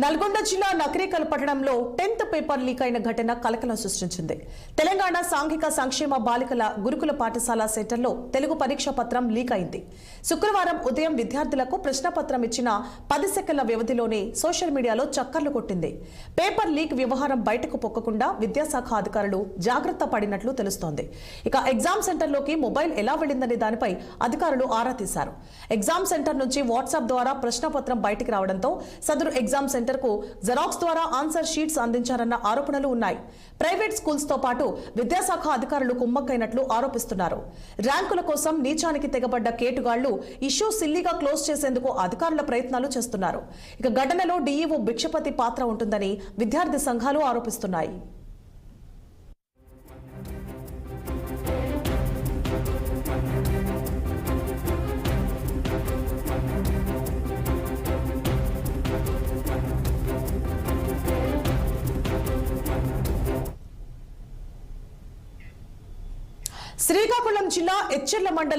నల్గొండ జిల్లా నకరేకల్ పట్టణంలో 10th paper leak అయిన ఘటన కలకలం సృష్టించింది. తెలంగాణ సాంఘిక సంక్షేమ బాలికల గురుకుల పాఠశాల సెంటర్లో తెలుగు పరీక్ష పత్రం లీక్ అయింది. శుక్రవారం ఉదయం విద్యార్థులకు ప్రశ్నపత్రం ఇచ్చిన 10 సెకన్ల వ్యవధిలోనే సోషల్ మీడియాలో చక్కర్లు కొట్టింది. పేపర్ లీక్ వ్యవహారం బయటకు పొక్కకుండా విద్యాశాఖ అధికారులు జాగ్రత్త పడినట్లు తెలుస్తోంది. ఇక ఎగ్జామ్ సెంటర్లోకి మొబైల్ ఎలా వెళ్లిందనే దానిపై అధికారులు ఆరా తీశారు. ఎగ్జామ్ సెంటర్ నుంచి వాట్సాప్ ద్వారా ప్రశ్నపత్రం బయటికి రావడంతో సదరు ఎగ్జామ్ సెంటర్ కు జెరాక్స్ ద్వారా ఆన్సర్ షీట్స్ అందించారన్న ఆరోపణలు ఉన్నాయి. ప్రైవేట్ స్కూల్స్ తో పాటు విద్యాశాఖ అధికారులు కుమ్మక్కైనట్లు ఆరోపిస్తున్నారు. ర్యాంకుల కోసం నీచానికి తెగబడ్డ కేటుగాళ్లు ఇష్యూ సిల్లీగా క్లోజ్ చేసేందుకు అధికారుల ప్రయత్నాలు చేస్తున్నారు. ఇక ఘటనలో డీఈఓ భిక్షపతి పాత్ర ఉంటుందని విద్యార్థి సంఘాలు ఆరోపిస్తున్నాయి. శ్రీకాకుళం జిల్లా ఎచ్చెర్ల మండలం